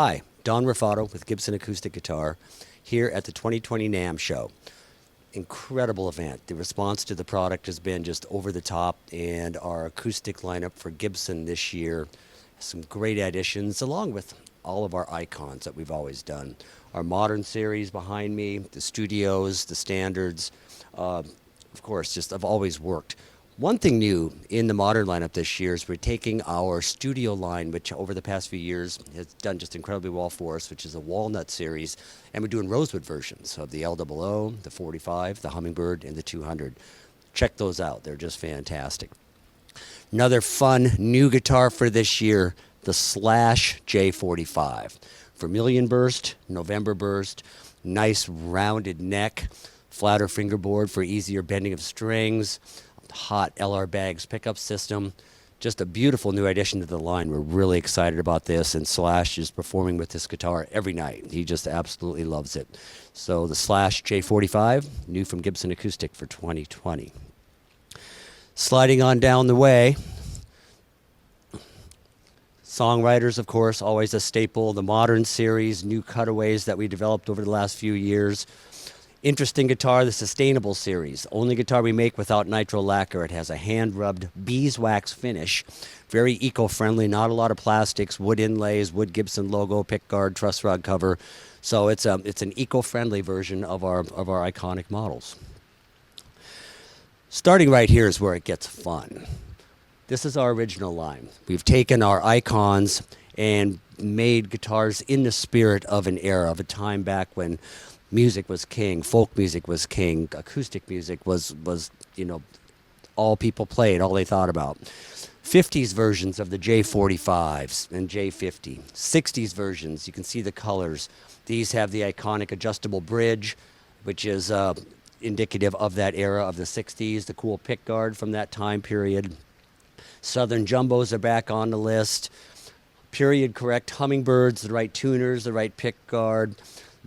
Hi, Don Raffato with Gibson Acoustic Guitar here at the 2020 NAMM show. Incredible event. The response to the product has been just over the top, and our acoustic lineup for Gibson this year has some great additions along with all of our icons that we've always done. Our modern series behind me, the studios, the standards, of course, just have always worked. One thing new in the modern lineup this year is we're taking our studio line, which over the past few years has done just incredibly well for us, which is a walnut series, and we're doing rosewood versions of the LOO, the 45, the Hummingbird, and the 200. Check those out. They're just fantastic. Another fun new guitar for this year, the Slash J45. Vermilion burst, November burst, nice rounded neck, flatter fingerboard for easier bending of strings, hot LR Bags pickup system. Just a beautiful new addition to the line. We're really excited about this, and Slash is performing with this guitar every night. He just absolutely loves it. So the Slash J45, new from Gibson Acoustic for 2020. Sliding on down the way, songwriters, of course, always a staple. The modern series, new cutaways that we developed over the last few years. Interesting guitar, the Sustainable series. Only guitar we make without nitro lacquer. It has a hand-rubbed beeswax finish. Very eco-friendly, not a lot of plastics, wood inlays, wood Gibson logo, pickguard, truss rod cover. So it's an eco-friendly version of our iconic models. Starting right here is where it gets fun. This is our original line. We've taken our icons and made guitars in the spirit of an era, of a time back when music was king, folk music was king, acoustic music was all people played, all they thought about. 50s versions of the J45s and J50. 60s versions, you can see the colors. These have the iconic adjustable bridge, which is indicative of that era of the 60s, the cool pickguard from that time period. Southern Jumbos are back on the list. Period correct Hummingbirds, the right tuners, the right pickguard.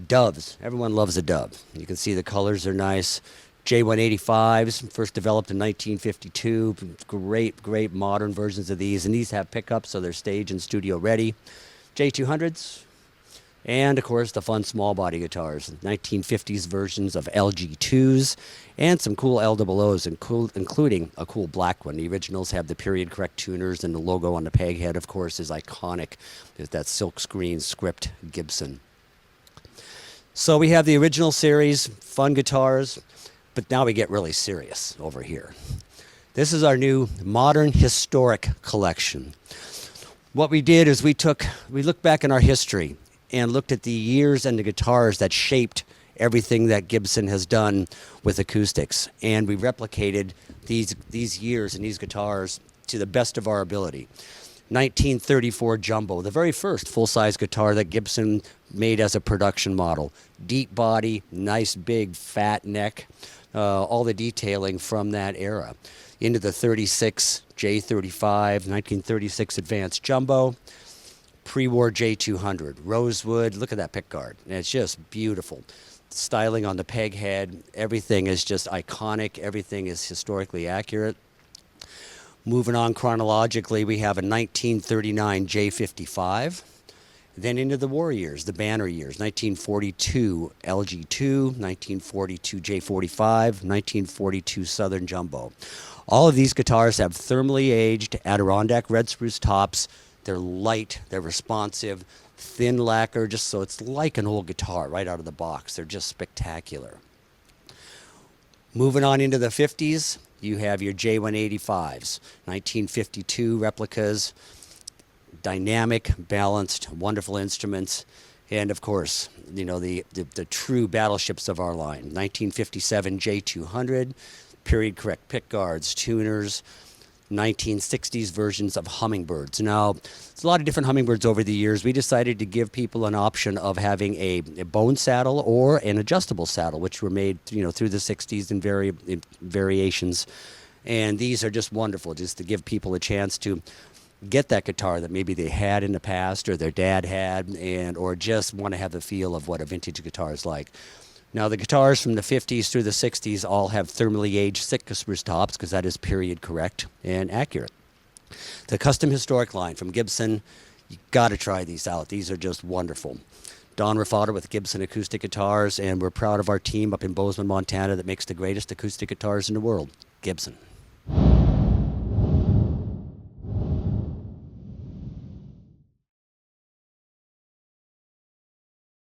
Doves. Everyone loves a dove. You can see the colors are nice. J185s, first developed in 1952. Great modern versions of these. And these have pickups, so they're stage and studio ready. J200s. And, of course, the fun small body guitars. 1950s versions of LG2s. And some cool LOOs, including a cool black one. The originals have the period correct tuners, and the logo on the peg head, of course, is iconic. There's that silkscreen script Gibson. So we have the original series, fun guitars, but now we get really serious over here. This is our new modern historic collection. What we did is we looked back in our history and looked at the years and the guitars that shaped everything that Gibson has done with acoustics. And we replicated these years and these guitars to the best of our ability. 1934 Jumbo, the very first full-size guitar that Gibson made as a production model. Deep body, nice big fat neck, all the detailing from that era. Into the 36 J35, 1936 Advanced Jumbo, pre-war J200, rosewood. Look at that pickguard, and it's just beautiful. Styling on the peg head, everything is just iconic. Everything is historically accurate. Moving on chronologically, we have a 1939 J55. Then into the war years, the banner years, 1942 LG2, 1942 J45, 1942 Southern Jumbo. All of these guitars have thermally aged Adirondack red spruce tops. They're light, they're responsive, thin lacquer, just so it's like an old guitar right out of the box. They're just spectacular. Moving on into the 50s, you have your J185s, 1952 replicas, dynamic, balanced, wonderful instruments, and of course, the true battleships of our line. 1957 J200, period correct pickguards, tuners, 1960s versions of Hummingbirds. Now, there's a lot of different Hummingbirds over the years. We decided to give people an option of having a bone saddle or an adjustable saddle, which were made through the 60s in variations. And these are just wonderful, just to give people a chance to get that guitar that maybe they had in the past or their dad had, or just want to have the feel of what a vintage guitar is like. Now, the guitars from the 50s through the 60s all have thermally aged Sitka spruce tops because that is period correct and accurate. The custom historic line from Gibson, You got to try these out. These are just wonderful. Don Raffato with Gibson acoustic guitars, and we're proud of our team up in Bozeman, Montana that makes the greatest acoustic guitars in the world, Gibson.